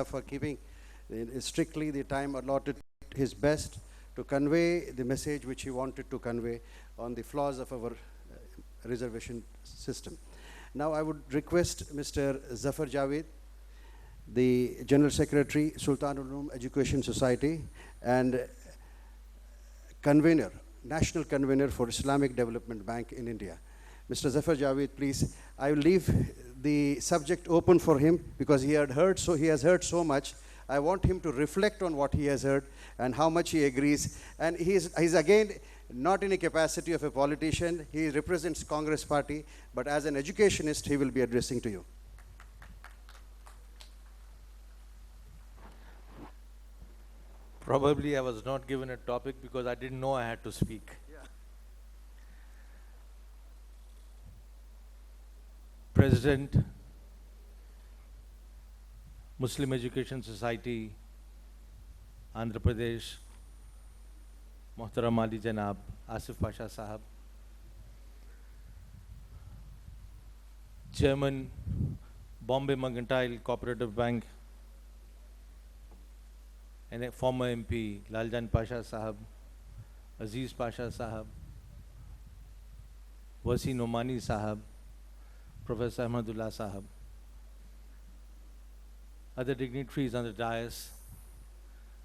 for keeping strictly the time allotted his best to convey the message which he wanted to convey on the flaws of our reservation system. Now I would request Mr. Zafar Jaweed, the General Secretary, Sultan Ulum Education Society, and convener, National Convener for Islamic Development Bank in India. Mr. Zafar Jaweed, please. I will leave the subject open for him because he has heard so much. I want him to reflect on what he has heard and how much he agrees. And he's again not in a capacity of a politician. He represents Congress Party, but as an educationist, he will be addressing to you. Probably I was not given a topic because I didn't know I had to speak. Yeah. President, Muslim Education Society, Andhra Pradesh, Muhtaram Ali Janab, Asif Pasha Sahab, Chairman, Bombay Mercantile Cooperative Bank, and a former MP, Laljan Pasha Sahab, Aziz Pasha Sahab, Wasi Nomani Sahab, Professor Ahmadullah Sahab, other dignitaries on the dais,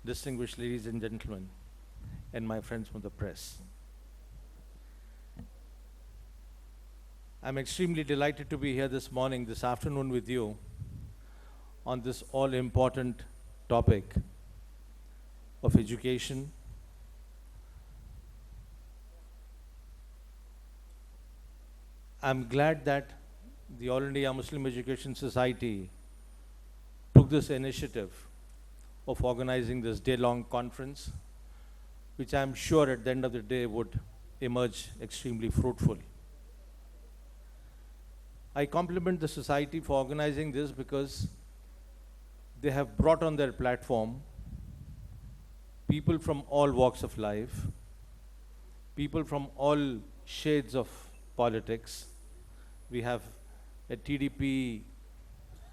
distinguished ladies and gentlemen, and my friends from the press. I'm extremely delighted to be here this afternoon with you on this all-important topic of education. I'm glad that the All India Muslim Education Society took this initiative of organizing this day-long conference, which I'm sure at the end of the day would emerge extremely fruitful. I compliment the society for organizing this because they have brought on their platform people from all walks of life, people from all shades of politics. We have a TDP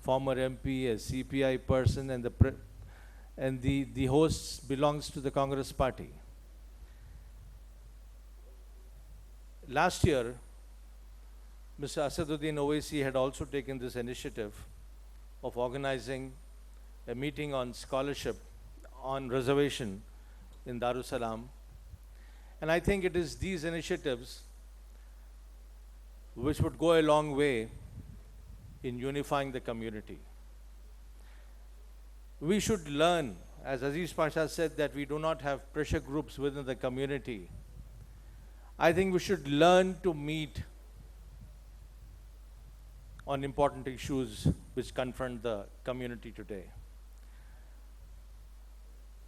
former MP, a CPI person, and the host belongs to the Congress Party. Last year, Mr. Asaduddin Owaisi had also taken this initiative of organizing a meeting on scholarship on reservation in Darussalam. And I think it is these initiatives which would go a long way in unifying the community. We should learn, as Aziz Pasha said, that we do not have pressure groups within the community. I think we should learn to meet on important issues which confront the community today.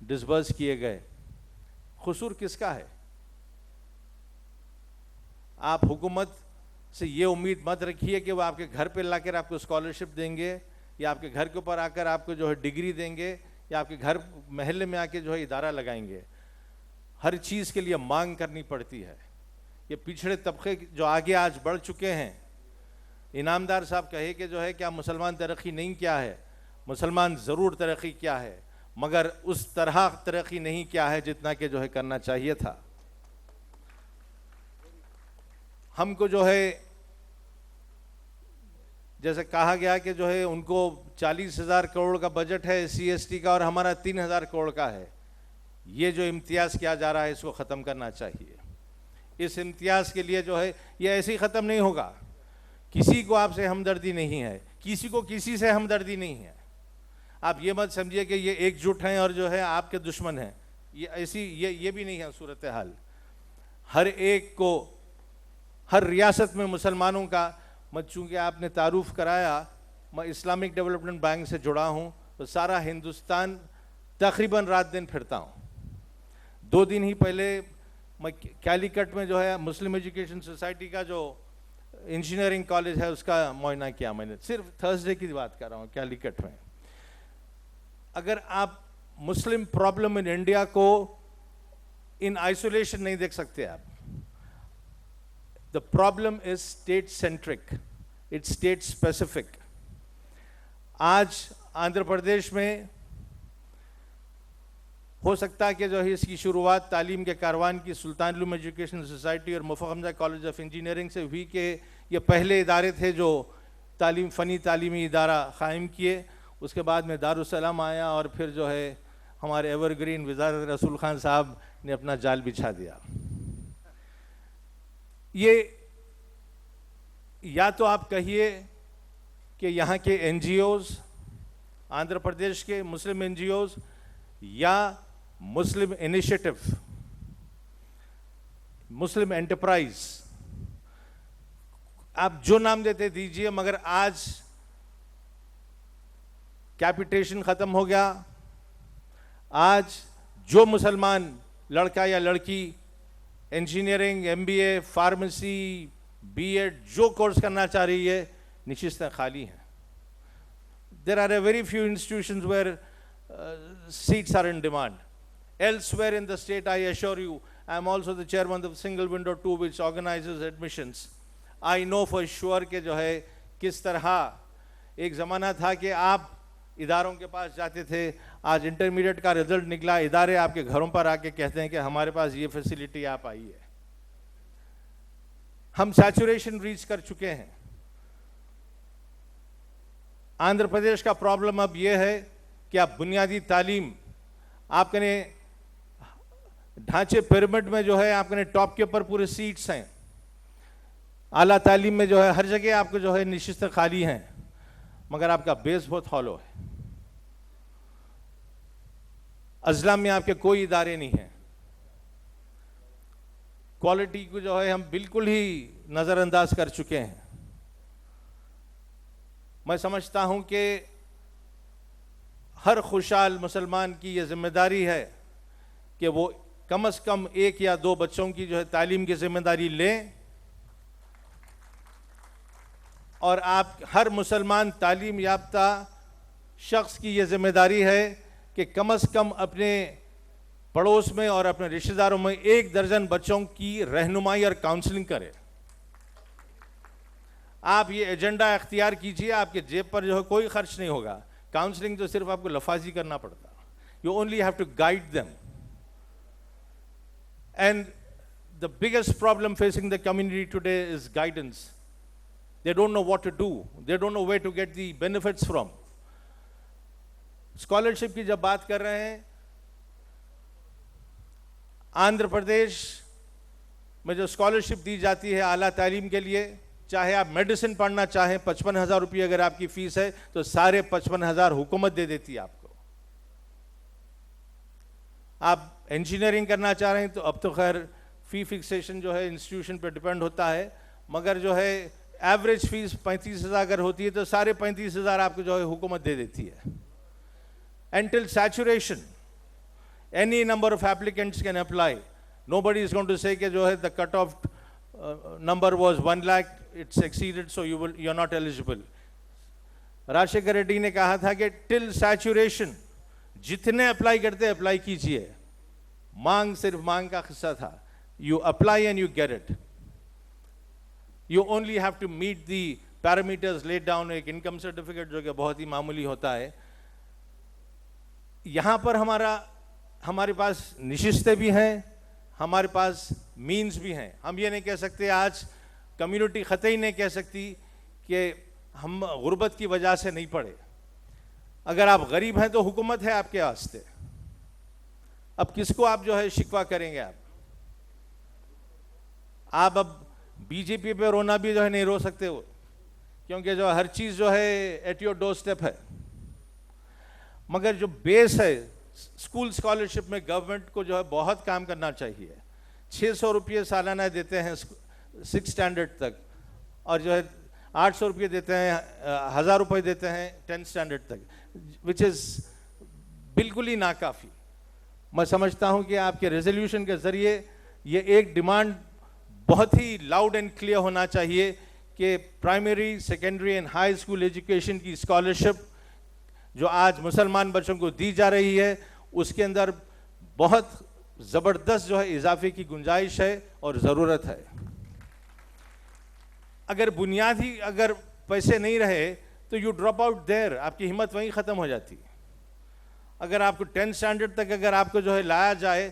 Disburse کیے گئے، قصور کس کا ہے؟ آپ حکومت سے یہ امید مت رکھیے کہ وہ آپ کے گھر پہ لا کر آپ کو اسکالرشپ دیں گے، یا آپ کے گھر کے اوپر آ کر آپ کو جو ہے ڈگری دیں گے، یا آپ کے گھر محلے میں آ کے جو ہے ادارہ لگائیں گے. ہر چیز کے لیے مانگ کرنی پڑتی ہے. یہ پچھڑے طبقے جو آگے آج بڑھ چکے ہیں، انعامدار صاحب کہے کہ جو ہے کیا مسلمان ترقی نہیں کیا ہے؟ مسلمان ضرور ترقی کیا ہے، مگر اس طرح ترقی نہیں کیا ہے جتنا کہ جو ہے کرنا چاہیے تھا. ہم کو جو ہے جیسے کہا گیا کہ جو ہے ان کو 40,000 کروڑ کا بجٹ ہے SC/ST کا، اور ہمارا 3,000 کروڑ کا ہے. یہ جو امتیاز کیا جا رہا ہے اس کو ختم کرنا چاہیے. اس امتیاز کے لیے جو ہے یہ ایسے ہی ختم نہیں ہوگا. کسی کو آپ سے ہمدردی نہیں ہے، کسی کو کسی سے ہمدردی نہیں ہے. آپ یہ مت سمجھیے کہ یہ ایک جٹ ہیں اور جو ہے آپ کے دشمن ہیں. یہ بھی نہیں ہے صورتحال. ہر ایک کو، ہر ریاست میں مسلمانوں کا، چونکہ آپ نے تعارف کرایا، میں اسلامک ڈیولپمنٹ بینک سے جڑا ہوں تو سارا ہندوستان تقریباً رات دن پھرتا ہوں. 2 دن ہی پہلے میں کیلیکٹ میں جو ہے مسلم ایجوکیشن سوسائٹی کا جو انجینئرنگ کالج ہے اس کا معائنہ کیا. میں نے صرف تھرسڈے کی بات کر رہا ہوں کیلیکٹ میں. اگر آپ مسلم پرابلم ان انڈیا کو ان آئسولیشن نہیں دیکھ سکتے آپ. The problem is state-centric. It's state-specific. آج آندھرا پردیش میں ہو سکتا ہے کہ جو ہے اس کی شروعات تعلیم کے کاروان کی سلطان علوم ایجوکیشن سوسائٹی اور مفخر حمزہ کالج آف انجینئرنگ سے ہوئی کہ یہ پہلے ادارے تھے جو فنی تعلیمی ادارہ قائم کیے. اس کے بعد میں دارالسلام آیا، اور پھر جو ہے ہمارے ایور گرین وزارت رسول خان صاحب نے اپنا جال بچھا دیا. یہ یا تو آپ کہیے کہ یہاں کے NGOs، آندھرا پردیش کے مسلم NGOs، یا مسلم انیشیٹو، مسلم انٹرپرائز، آپ جو نام دیتے دیجئے، مگر آج کیپیٹیشن ختم ہو گیا. آج جو مسلمان لڑکا یا لڑکی انجینئرنگ، MBA، فارمیسی، B.Ed جو کورس کرنا چاہ رہی ہے، نشستیں خالی ہیں. There are a very few institutions where seats are in demand. Elsewhere in the state, I assure you, I am also the chairman of Single Window 2, which organizes admissions. I know for sure کہ جو ہے کس طرح ایک زمانہ تھا کہ آپ اداروں کے پاس جاتے تھے. آج انٹرمیڈیٹ کا رزلٹ نکلا، ادارے آپ کے گھروں پر آ کے کہتے ہیں کہ ہمارے پاس یہ فیسلٹی آپ آئیے. ہم سیچوریشن ریچ کر چکے ہیں. آندھرا پردیش کا پرابلم اب یہ ہے کہ آپ بنیادی تعلیم، آپ نے ڈھانچے پیرامڈ میں جو ہے آپ نے ٹاپ کے اوپر پورے سیٹس ہیں. اعلیٰ تعلیم میں جو ہے ہر جگہ آپ کو جو ہے نشستیں خالی ہیں، مگر آپ کا بیس بہت ہالو ہے. اضلاع میں آپ کے کوئی ادارے نہیں ہیں. کوالٹی کو جو ہے ہم بالکل ہی نظر انداز کر چکے ہیں. میں سمجھتا ہوں کہ ہر خوشحال مسلمان کی یہ ذمہ داری ہے کہ وہ کم از کم 1 یا 2 بچوں کی جو ہے تعلیم کی ذمہ داری لیں. اور آپ ہر مسلمان تعلیم یافتہ شخص کی یہ ذمہ داری ہے کہ کم از کم اپنے پڑوس میں اور اپنے رشتہ داروں میں 1 درجن بچوں کی رہنمائی اور کاؤنسلنگ کرے. آپ یہ ایجنڈا اختیار کیجئے، آپ کے جیب پر جو ہے کوئی خرچ نہیں ہوگا. کاؤنسلنگ تو صرف آپ کو لفاظی کرنا پڑتا. You only have to guide them. And the biggest problem facing the community today is guidance. They don't know what to do. They don't know where to get the benefits from. Scholarship کی جب بات کر رہے ہیں، آندھرا پردیش میں جو scholarship دی جاتی ہے اعلیٰ تعلیم کے لیے، چاہے آپ میڈیسن پڑھنا چاہیں، 55,000 روپیہ اگر آپ کی فیس ہے تو سارے 55,000 حکومت دے دیتی ہے آپ کو. آپ انجینئرنگ کرنا چاہ رہے ہیں تو اب تو خیر فی فکسیشن جو ہے انسٹیٹیوشن پہ ڈیپینڈ ہوتا ہے، مگر جو ہے ایوریج فیس 35,000 اگر ہوتی ہے تو سارے 35,000 آپ کو جو ہے حکومت دے دیتی ہے. Until saturation. Any number of applicants can apply. Nobody is going to say کہ جو ہے the cut off number was 1 lakh, it's exceeded, so you're not eligible. Rajasekhar Reddy نے کہا تھا کہ till saturation جتنے اپلائی کرتے اپلائی کیجئے. مانگ صرف مانگ کا قصہ تھا. You apply and you get it. You only have to meet the parameters laid down. ایک انکم سرٹیفکیٹ جو کہ بہت ہی معمولی ہوتا ہے. یہاں پر ہمارے پاس نشستیں بھی ہیں, ہمارے پاس مینز بھی ہیں. ہم یہ نہیں کہہ سکتے, آج کمیونٹی قطعی نہیں کہہ سکتی کہ ہم غربت کی وجہ سے نہیں پڑھے. اگر آپ غریب ہیں تو حکومت ہے آپ کے واسطے. اب کس کو آپ جو ہے شکوہ کریں گے؟ آپ اب بی جے پی پہ رونا بھی جو ہے نہیں رو سکتے ہو, کیونکہ جو ہر چیز جو ہے ایٹ یور ڈور اسٹیپ ہے. مگر جو بیس ہے اسکول اسکالرشپ میں گورنمنٹ کو جو ہے بہت کام کرنا چاہیے. 600 روپئے سالانہ دیتے ہیں 6 اسٹینڈرڈ تک, اور جو ہے 800 روپئے دیتے ہیں, 1000 روپئے دیتے ہیں 10 اسٹینڈرڈ تک, وچ از بالکل ہی ناکافی. میں سمجھتا ہوں کہ آپ کے ریزولوشن کے ذریعے یہ ایک ڈیمانڈ بہت ہی لاؤڈ اینڈ کلیئر ہونا چاہیے کہ primary, secondary and high school education کی اسکالرشپ جو آج مسلمان بچوں کو دی جا رہی ہے اس کے اندر بہت زبردست جو ہے اضافے کی گنجائش ہے اور ضرورت ہے. اگر بنیادی اگر پیسے نہیں رہے تو یو ڈراپ آؤٹ دیر, آپ کی ہمت وہیں ختم ہو جاتی. اگر آپ کو 10 اسٹینڈرڈ تک اگر آپ کو جو ہے لایا جائے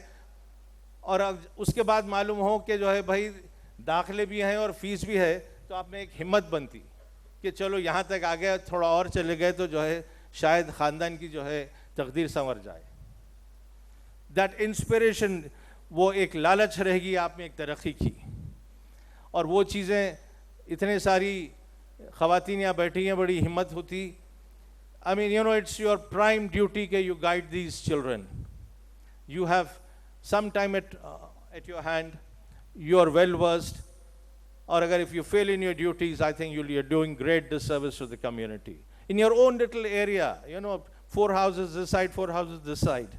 اور اس کے بعد معلوم ہو کہ جو ہے بھائی داخلے بھی ہیں اور فیس بھی ہے, تو آپ میں ایک ہمت بنتی کہ چلو یہاں تک آ گئے, تھوڑا اور چلے گئے تو جو ہے شاید خاندان کی جو ہے تقدیر سنور جائے. دیٹ انسپریشن, وہ ایک لالچ رہے گی آپ میں ایک ترقی کی. اور وہ چیزیں اتنے ساری خواتین یہاں بیٹھی ہیں, بڑی ہمت ہوتی. I mean, you know, it's your prime duty کہ you guide these children. You have some time at your hand. You are well versed. Or agar if you fail in your duties, I think you're doing great disservice to the community. In your own little area, you know, 4 houses this side, 4 houses this side.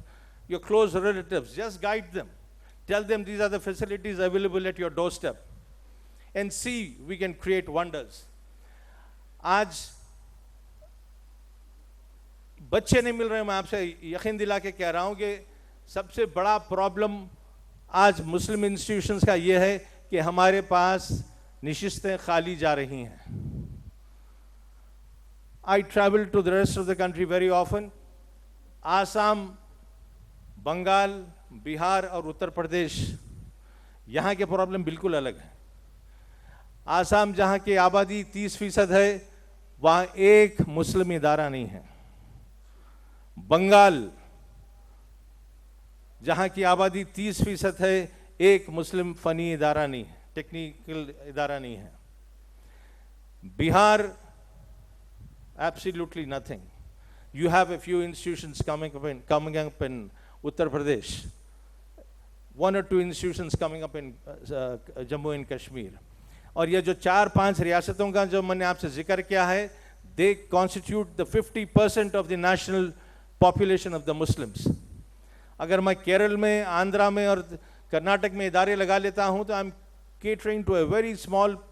Your close relatives, just guide them. Tell them these are the facilities available at your doorstep. And see, we can create wonders. آج بچے نہیں مل رہے. میں آپ سے یقین دلا کے کہہ رہا ہوں کہ سب سے بڑا پرابلم آج مسلم انسٹیٹیوشنز کا یہ ہے کہ ہمارے پاس نشستیں خالی جا رہی ہیں. I travel to the rest of the country very often. Assam, Bengal, بہار اور اتر پردیش, یہاں کے پرابلم بالکل الگ ہیں. آسام جہاں کی آبادی 30% ہے, وہاں ایک مسلم ادارہ نہیں ہے. بنگال جہاں کی آبادی 30% ہے, ایک مسلم فنی ادارہ نہیں ہے, ٹیکنیکل ادارہ نہیں ہے. بہار, absolutely nothing. You have a few institutions coming up in Uttar Pradesh. 1 or 2 institutions coming up in Jammu and Kashmir. اور یہ جو 4-5 ریاستوں کا جو میں نے آپ سے ذکر کیا ہے, they constitute the 50% of the national population of the Muslims. اگر میں کیرل میں, آندھرا میں اور کرناٹک میں ادارے لگا لیتا ہوں تو I'm catering to a very small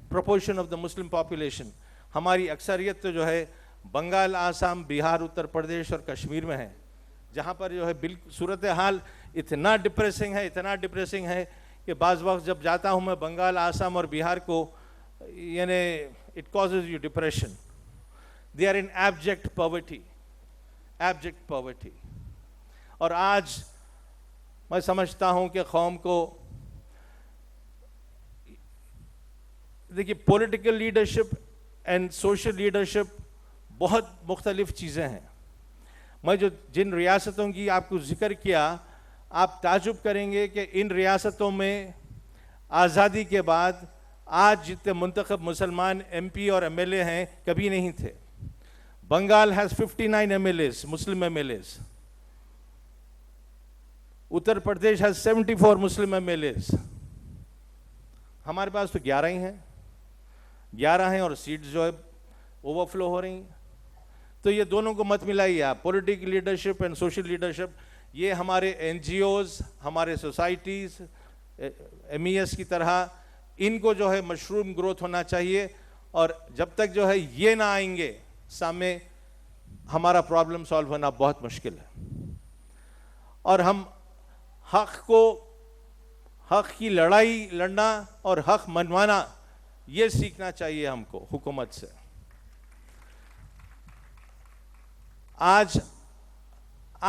proportion of the Muslim population. ہماری اکثریت تو جو ہے بنگال, آسام, بہار, اتر پردیش اور کشمیر میں ہے, جہاں پر جو ہے بالکل صورتحال اتنا ڈپریسنگ ہے کہ بعض وقت جب جاتا ہوں میں بنگال, آسام اور بہار کو, یعنی it causes you depression. They are in abject poverty. اور آج میں سمجھتا ہوں کہ قوم کو, دیکھیے, political leadership and social leadership بہت مختلف چیزیں ہیں. میں جو جن ریاستوں کی آپ کو ذکر کیا, آپ تعجب کریں گے کہ ان ریاستوں میں آزادی کے بعد آج جتنے منتخب مسلمان ایم پی اور ایم ایل اے ہیں کبھی نہیں تھے. Bengal has 59 MLAs, Muslim MLAs. Uttar Pradesh has 74 Muslim MLAs. ہمارے پاس تو 11 ہی ہیں, 11 ہیں, اور سیٹس جو ہے اوور فلو ہو رہی ہیں. تو یہ دونوں کو مت ملائیے آپ, political leadership and social leadership. یہ ہمارے NGOs, ہمارے سوسائٹیز MES کی طرح ان کو جو ہے مشروم گروتھ ہونا چاہیے, اور جب تک جو ہے یہ نہ آئیں گے سامنے, ہمارا پرابلم سالو ہونا بہت مشکل ہے. اور ہم حق کی لڑائی لڑنا اور حق منوانا یہ سیکھنا چاہیے ہم کو حکومت سے. آج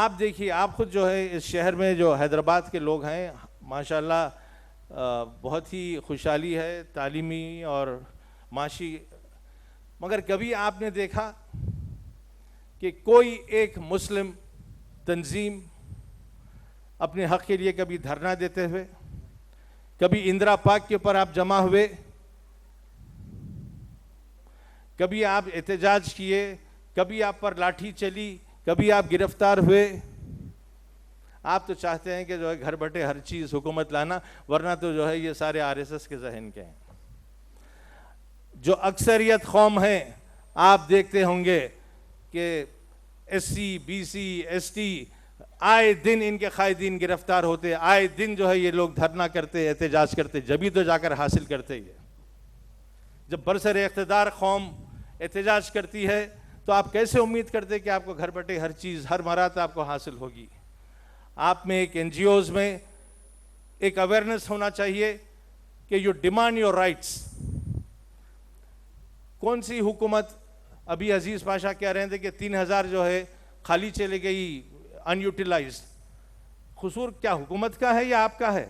آپ دیکھیے, آپ خود جو ہے اس شہر میں جو حیدرآباد کے لوگ ہیں ماشاءاللہ بہت ہی خوشحالی ہے تعلیمی اور معاشی, مگر کبھی آپ نے دیکھا کہ کوئی ایک مسلم تنظیم اپنے حق کے لیے کبھی دھرنا دیتے ہوئے, کبھی اندرا پارک کے اوپر آپ جمع ہوئے, کبھی آپ احتجاج کیے, کبھی آپ پر لاٹھی چلی, کبھی آپ گرفتار ہوئے؟ آپ تو چاہتے ہیں کہ جو ہے گھر بیٹھے ہر چیز حکومت لانا, ورنہ تو جو ہے یہ سارے RSS کے ذہن کے ہیں. جو اکثریت قوم ہیں آپ دیکھتے ہوں گے کہ SC BC ST آئے دن ان کے قائدین گرفتار ہوتے, آئے دن جو ہے یہ لوگ دھرنا کرتے, احتجاج کرتے, جبھی تو جا کر حاصل کرتے. یہ جب برسر اقتدار قوم احتجاج کرتی ہے تو آپ کیسے امید کرتے کہ آپ کو گھر بیٹھے ہر چیز ہر مراد آپ کو حاصل ہوگی؟ آپ میں ایک NGOs میں ایک اویئرنیس ہونا چاہیے کہ یو ڈیمانڈ یور رائٹس. کون سی حکومت, ابھی عزیز پاشا کہہ رہے تھے کہ 3000 جو ہے خالی چلے گئی ان یوٹیلائزڈ. قصور کیا حکومت کا ہے یا آپ کا ہے؟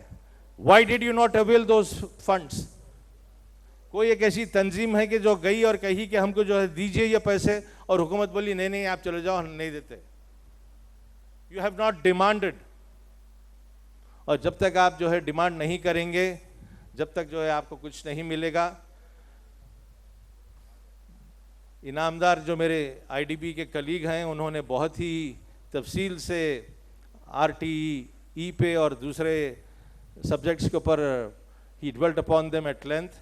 Why did you not avail those funds? کوئی ایک ایسی تنظیم ہے کہ جو گئی اور کہی کہ ہم کو جو ہے دیجئے یہ پیسے, اور حکومت بولی نہیں نہیں آپ چلے جاؤ ہم نہیں دیتے. You have not demanded. اور جب تک آپ جو ہے ڈیمانڈ نہیں کریں گے, جب تک جو ہے آپ کو کچھ نہیں ملے گا. انعامدار جو میرے IDB کے کلیگ ہیں انہوں نے بہت ہی تفصیل سے RTE پہ اور دوسرے سبجیکٹس کے اوپر he dwelt upon them at length,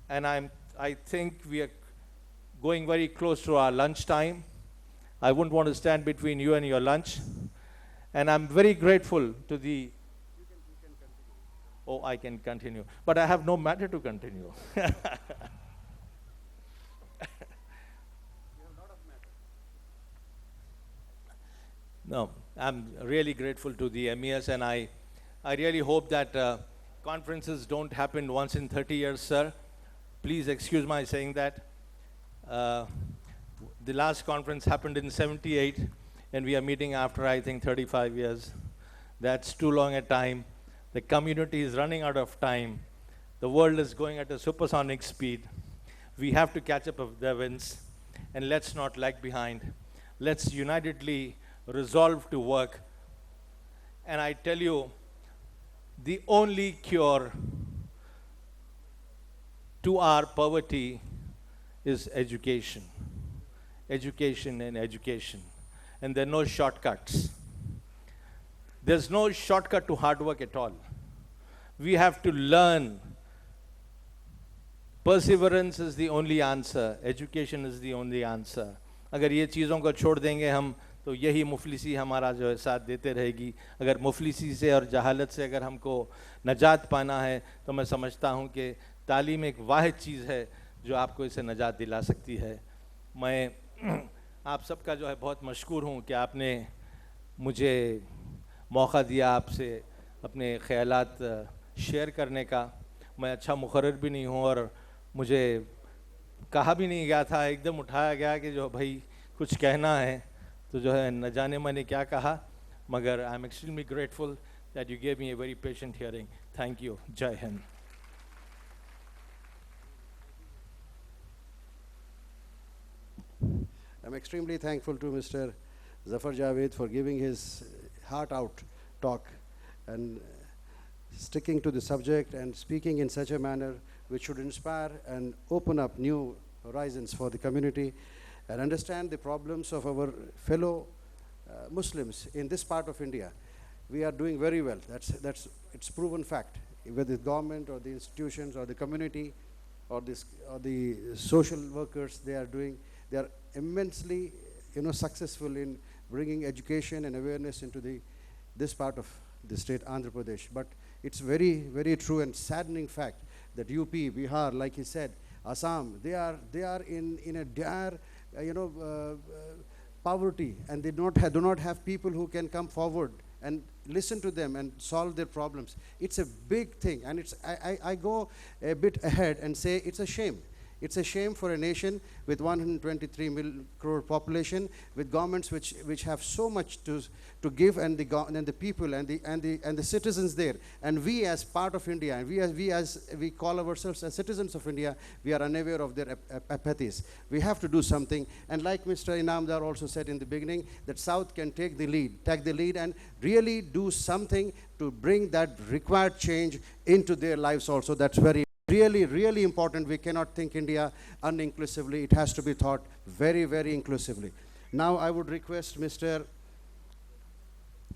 and I think we are going very close to our lunch time. I wouldn't want to stand between you and your lunch, and I'm very grateful to the... Oh, I can continue, but I have no matter to continue. No, I'm really grateful to the MES, and I really hope that conferences don't happen once in 30 years, sir. Please excuse my saying that. The last conference happened in 78, and we are meeting after, I think, 35 years. That's too long a time. The community is running out of time. The world is going at a supersonic speed. We have to catch up with the winds, and let's not lag behind. Let's unitedly resolve to work. And I tell you, the only cure to our poverty is education. Education and education. And there are no shortcuts. There's no shortcut to hard work at all. We have to learn. Perseverance is the only answer. Education is the only answer. اگر یہ چیزوں کو چھوڑ دیں گے ہم تو یہی مفلسی ہمارا جو ہے ساتھ دیتے رہے گی. اگر مفلسی سے اور جہالت سے اگر ہم کو نجات پانا ہے تو میں سمجھتا ہوں کہ تعلیم ایک واحد چیز ہے جو آپ کو اسے نجات دلا سکتی ہے. میں آپ سب کا جو ہے بہت مشکور ہوں کہ آپ نے مجھے موقع دیا آپ سے اپنے خیالات شیئر کرنے کا. میں اچھا مقرر بھی نہیں ہوں اور مجھے کہا بھی نہیں گیا تھا, ایک دم اٹھایا گیا کہ جو بھائی کچھ کہنا ہے تو جو ہے نہ جانے میں نے کیا کہا, مگر I am extremely grateful that you give me a very patient hearing. Thank you. J Hind. I'm extremely thankful to Mr. Zafar Jaweed for giving his heart out talk and sticking to the subject and speaking in such a manner which should inspire and open up new horizons for the community and understand the problems of our fellow Muslims in this part of India. We are doing very well. It's proven fact. Whether the government or the institutions or the community or the social workers, they are immensely, successful in bringing education and awareness into this part of the state, Andhra Pradesh. But it's very, very true and saddening fact that UP, Bihar, like he said, Assam, they are in a dire, poverty, and they do not have people who can come forward and listen to them and solve their problems. It's a big thing, and I go a bit ahead and say it's a shame. It's a shame for a nation with 123 crore population, with governments which have so much to give, and the people and the citizens there, and we as part of India, and we call ourselves as citizens of India, we are unaware of their apathies. We have to do something, and like Mr. Inamdar also said in the beginning, that South can take the lead and really do something to bring that required change into their lives also. That's very really, really important. We cannot think India uninclusively. It has to be thought very, very inclusively. Now I would request Mr.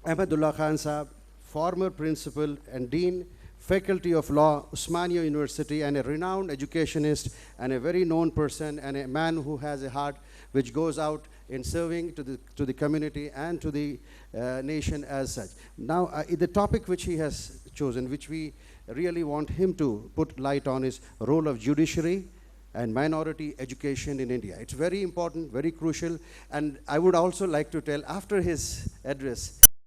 Ahmadullah Khan Sahab, former principal and dean, faculty of law, Usmania University, and a renowned educationist, and a very known person, and a man who has a heart which goes out in serving to the community and to the nation as such. Now, the topic which he has chosen, which we really want him to put light on, is role of judiciary and minority education in India. It's very important, very crucial, and I would also like to tell, after his address,